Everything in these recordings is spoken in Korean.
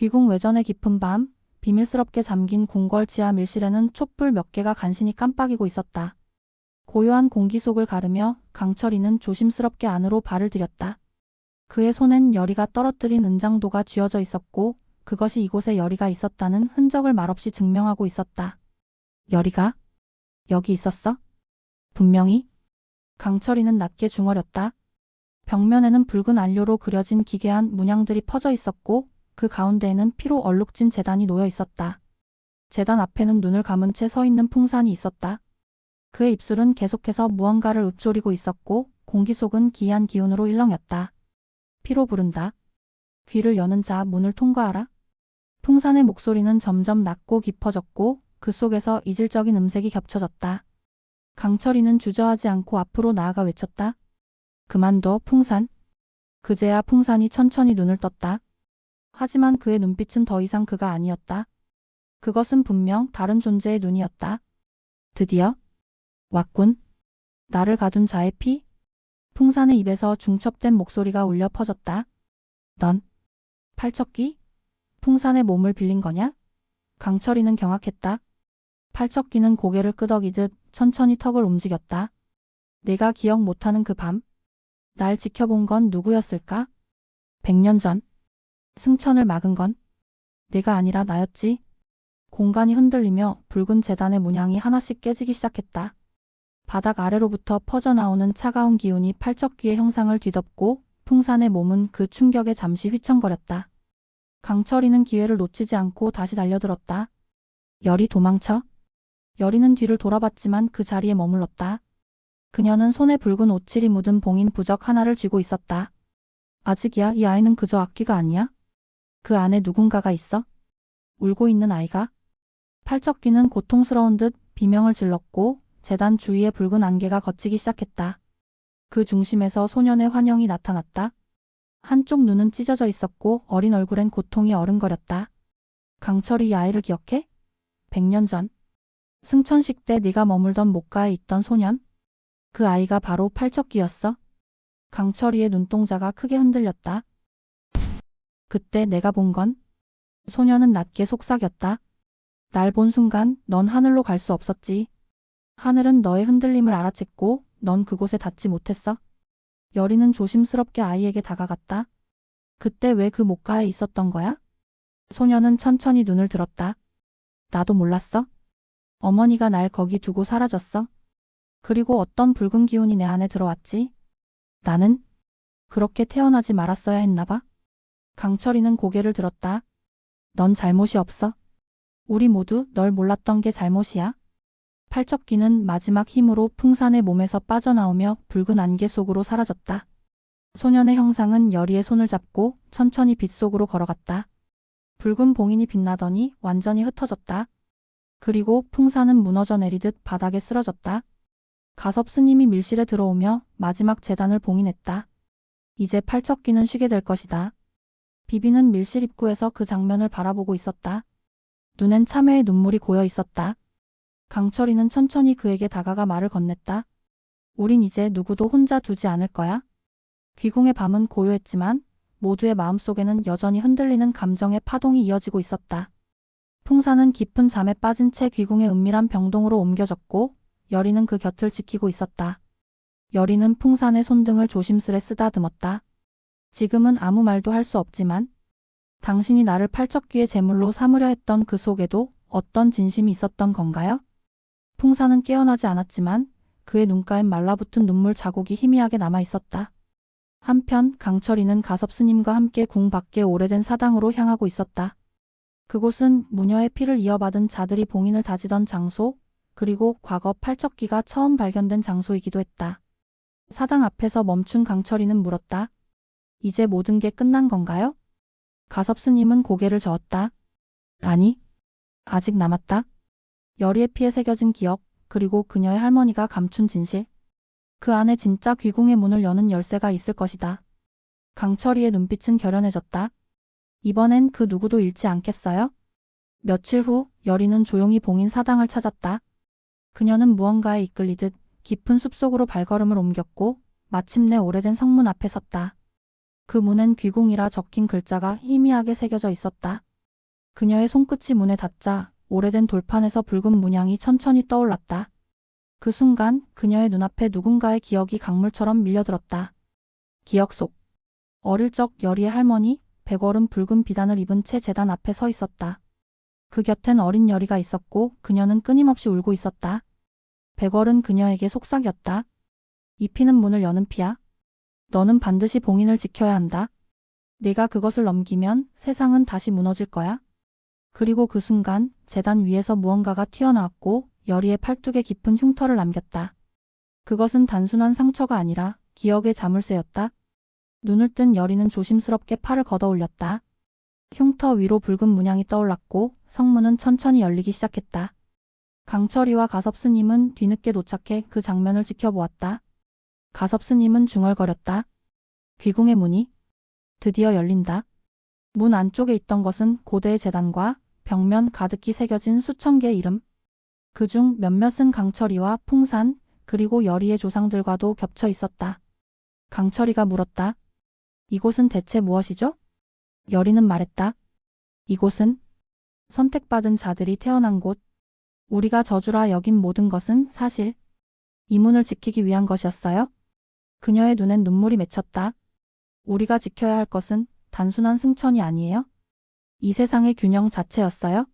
귀궁 외전의 깊은 밤, 비밀스럽게 잠긴 궁궐 지하 밀실에는 촛불 몇 개가 간신히 깜빡이고 있었다. 고요한 공기 속을 가르며 강철이는 조심스럽게 안으로 발을 들였다. 그의 손엔 여리가 떨어뜨린 은장도가 쥐어져 있었고 그것이 이곳에 여리가 있었다는 흔적을 말없이 증명하고 있었다. 여리가? 여기 있었어? 분명히? 강철이는 낮게 중얼였다. 벽면에는 붉은 안료로 그려진 기괴한 문양들이 퍼져 있었고 그 가운데에는 피로 얼룩진 제단이 놓여 있었다. 제단 앞에는 눈을 감은 채 서 있는 풍산이 있었다. 그의 입술은 계속해서 무언가를 읊조리고 있었고 공기 속은 기이한 기운으로 일렁였다. 피로 부른다. 귀를 여는 자 문을 통과하라. 풍산의 목소리는 점점 낮고 깊어졌고 그 속에서 이질적인 음색이 겹쳐졌다. 강철이는 주저하지 않고 앞으로 나아가 외쳤다. 그만둬, 풍산. 그제야 풍산이 천천히 눈을 떴다. 하지만 그의 눈빛은 더 이상 그가 아니었다. 그것은 분명 다른 존재의 눈이었다. 드디어 왔군. 나를 가둔 자의 피? 풍산의 입에서 중첩된 목소리가 울려 퍼졌다. 넌 팔척기? 풍산의 몸을 빌린 거냐? 강철이는 경악했다. 팔척기는 고개를 끄덕이듯 천천히 턱을 움직였다. 내가 기억 못하는 그 밤? 날 지켜본 건 누구였을까? 100년 전. 승천을 막은 건 내가 아니라 나였지. 공간이 흔들리며 붉은 제단의 문양이 하나씩 깨지기 시작했다. 바닥 아래로부터 퍼져나오는 차가운 기운이 팔척귀의 형상을 뒤덮고 풍산의 몸은 그 충격에 잠시 휘청거렸다. 강철이는 기회를 놓치지 않고 다시 달려들었다. 열이 도망쳐? 열이는 뒤를 돌아봤지만 그 자리에 머물렀다. 그녀는 손에 붉은 오칠이 묻은 봉인 부적 하나를 쥐고 있었다. 아직이야, 이 아이는 그저 악귀가 아니야? 그 안에 누군가가 있어? 울고 있는 아이가? 팔척귀는 고통스러운 듯 비명을 질렀고 제단 주위의 붉은 안개가 걷히기 시작했다. 그 중심에서 소년의 환영이 나타났다. 한쪽 눈은 찢어져 있었고 어린 얼굴엔 고통이 어른거렸다. 강철이 이 아이를 기억해? 100년 전. 승천식 때 네가 머물던 목가에 있던 소년? 그 아이가 바로 팔척귀였어. 강철이의 눈동자가 크게 흔들렸다. 그때 내가 본 건? 소년은 낮게 속삭였다. 날 본 순간 넌 하늘로 갈 수 없었지. 하늘은 너의 흔들림을 알아챘고 넌 그곳에 닿지 못했어. 여리는 조심스럽게 아이에게 다가갔다. 그때 왜 그 목가에 있었던 거야? 소년은 천천히 눈을 들었다. 나도 몰랐어. 어머니가 날 거기 두고 사라졌어. 그리고 어떤 붉은 기운이 내 안에 들어왔지. 나는 그렇게 태어나지 말았어야 했나 봐. 강철이는 고개를 들었다. 넌 잘못이 없어. 우리 모두 널 몰랐던 게 잘못이야. 팔척귀는 마지막 힘으로 풍산의 몸에서 빠져나오며 붉은 안개 속으로 사라졌다. 소년의 형상은 여리의 손을 잡고 천천히 빛 속으로 걸어갔다. 붉은 봉인이 빛나더니 완전히 흩어졌다. 그리고 풍산은 무너져 내리듯 바닥에 쓰러졌다. 가섭 스님이 밀실에 들어오며 마지막 제단을 봉인했다. 이제 팔척귀는 쉬게 될 것이다. 비비는 밀실 입구에서 그 장면을 바라보고 있었다. 눈엔 참회의 눈물이 고여 있었다. 강철이는 천천히 그에게 다가가 말을 건넸다. 우린 이제 누구도 혼자 두지 않을 거야. 귀궁의 밤은 고요했지만 모두의 마음속에는 여전히 흔들리는 감정의 파동이 이어지고 있었다. 풍산은 깊은 잠에 빠진 채 귀궁의 은밀한 병동으로 옮겨졌고 여리는 그 곁을 지키고 있었다. 여리는 풍산의 손등을 조심스레 쓰다듬었다. 지금은 아무 말도 할 수 없지만 당신이 나를 팔척귀의 제물로 삼으려 했던 그 속에도 어떤 진심이 있었던 건가요? 풍산은 깨어나지 않았지만 그의 눈가엔 말라붙은 눈물 자국이 희미하게 남아 있었다. 한편 강철이는 가섭 스님과 함께 궁 밖의 오래된 사당으로 향하고 있었다. 그곳은 무녀의 피를 이어받은 자들이 봉인을 다지던 장소, 그리고 과거 팔척귀가 처음 발견된 장소이기도 했다. 사당 앞에서 멈춘 강철이는 물었다. 이제 모든 게 끝난 건가요? 가섭 스님은 고개를 저었다. 아니, 아직 남았다. 여리의 피에 새겨진 기억, 그리고 그녀의 할머니가 감춘 진실. 그 안에 진짜 귀궁의 문을 여는 열쇠가 있을 것이다. 강철이의 눈빛은 결연해졌다. 이번엔 그 누구도 잃지 않겠어요? 며칠 후 여리는 조용히 봉인 사당을 찾았다. 그녀는 무언가에 이끌리듯 깊은 숲속으로 발걸음을 옮겼고 마침내 오래된 성문 앞에 섰다. 그 문엔 귀궁이라 적힌 글자가 희미하게 새겨져 있었다. 그녀의 손끝이 문에 닿자 오래된 돌판에서 붉은 문양이 천천히 떠올랐다. 그 순간 그녀의 눈앞에 누군가의 기억이 강물처럼 밀려들었다. 기억 속. 어릴 적 여리의 할머니, 백월은 붉은 비단을 입은 채 제단 앞에 서 있었다. 그 곁엔 어린 여리가 있었고 그녀는 끊임없이 울고 있었다. 백월은 그녀에게 속삭였다. 이 피는 문을 여는 피야. 너는 반드시 봉인을 지켜야 한다. 네가 그것을 넘기면 세상은 다시 무너질 거야. 그리고 그 순간 제단 위에서 무언가가 튀어나왔고 여리의 팔뚝에 깊은 흉터를 남겼다. 그것은 단순한 상처가 아니라 기억의 자물쇠였다. 눈을 뜬 여리는 조심스럽게 팔을 걷어 올렸다. 흉터 위로 붉은 문양이 떠올랐고 성문은 천천히 열리기 시작했다. 강철이와 가섭스님은 뒤늦게 도착해 그 장면을 지켜보았다. 가섭스님은 중얼거렸다. 귀궁의 문이 드디어 열린다. 문 안쪽에 있던 것은 고대의 제단과 벽면 가득히 새겨진 수천 개의 이름. 그중 몇몇은 강철이와 풍산 그리고 여리의 조상들과도 겹쳐 있었다. 강철이가 물었다. 이곳은 대체 무엇이죠? 여리는 말했다. 이곳은 선택받은 자들이 태어난 곳. 우리가 저주라 여긴 모든 것은 사실 이 문을 지키기 위한 것이었어요. 그녀의 눈엔 눈물이 맺혔다. 우리가 지켜야 할 것은 단순한 승천이 아니에요. 이 세상의 균형 자체였어요.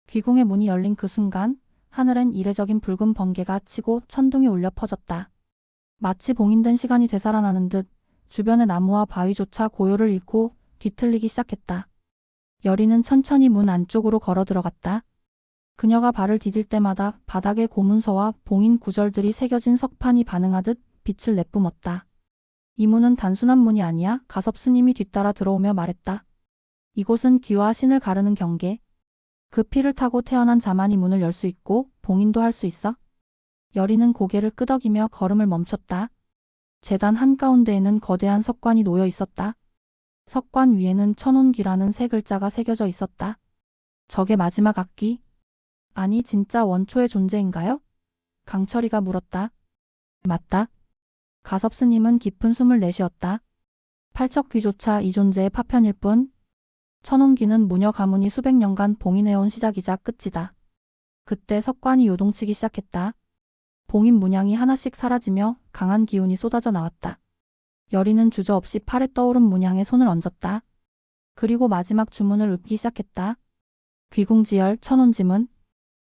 귀궁의 문이 열린 그 순간 하늘엔 이례적인 붉은 번개가 치고 천둥이 울려 퍼졌다. 마치 봉인된 시간이 되살아나는 듯 주변의 나무와 바위조차 고요를 잃고 뒤틀리기 시작했다. 여리는 천천히 문 안쪽으로 걸어 들어갔다. 그녀가 발을 디딜 때마다 바닥에 고문서와 봉인 구절들이 새겨진 석판이 반응하듯 빛을 내뿜었다. 이 문은 단순한 문이 아니야. 가섭스님이 뒤따라 들어오며 말했다. 이곳은 귀와 신을 가르는 경계. 그 피를 타고 태어난 자만이 문을 열 수 있고 봉인도 할 수 있어. 여리는 고개를 끄덕이며 걸음을 멈췄다. 제단 한가운데에는 거대한 석관이 놓여 있었다. 석관 위에는 천온귀라는 세 글자가 새겨져 있었다. 적의 마지막 악기? 아니 진짜 원초의 존재인가요? 강철이가 물었다. 맞다. 가섭스님은 깊은 숨을 내쉬었다. 팔척귀조차 이 존재의 파편일 뿐. 천온귀는 무녀 가문이 수백 년간 봉인해온 시작이자 끝이다. 그때 석관이 요동치기 시작했다. 봉인 문양이 하나씩 사라지며 강한 기운이 쏟아져 나왔다. 여리는 주저없이 팔에 떠오른 문양에 손을 얹었다. 그리고 마지막 주문을 읊기 시작했다. 귀궁지열 천온지문.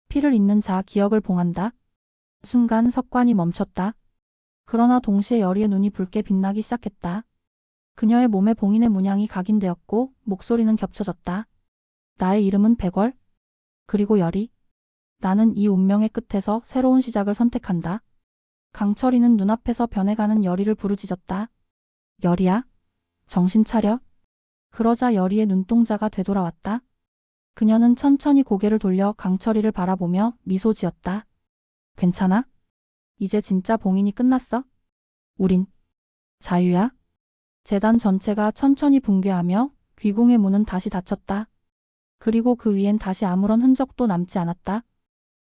피를 잇는 자 기억을 봉한다. 순간 석관이 멈췄다. 그러나 동시에 여리의 눈이 붉게 빛나기 시작했다. 그녀의 몸에 봉인의 문양이 각인되었고 목소리는 겹쳐졌다. 나의 이름은 백월. 그리고 여리. 나는 이 운명의 끝에서 새로운 시작을 선택한다. 강철이는 눈앞에서 변해가는 여리를 부르짖었다. 여리야, 정신 차려. 그러자 여리의 눈동자가 되돌아왔다. 그녀는 천천히 고개를 돌려 강철이를 바라보며 미소 지었다. 괜찮아? 이제 진짜 봉인이 끝났어? 우린 자유야? 제단 전체가 천천히 붕괴하며 귀궁의 문은 다시 닫혔다. 그리고 그 위엔 다시 아무런 흔적도 남지 않았다.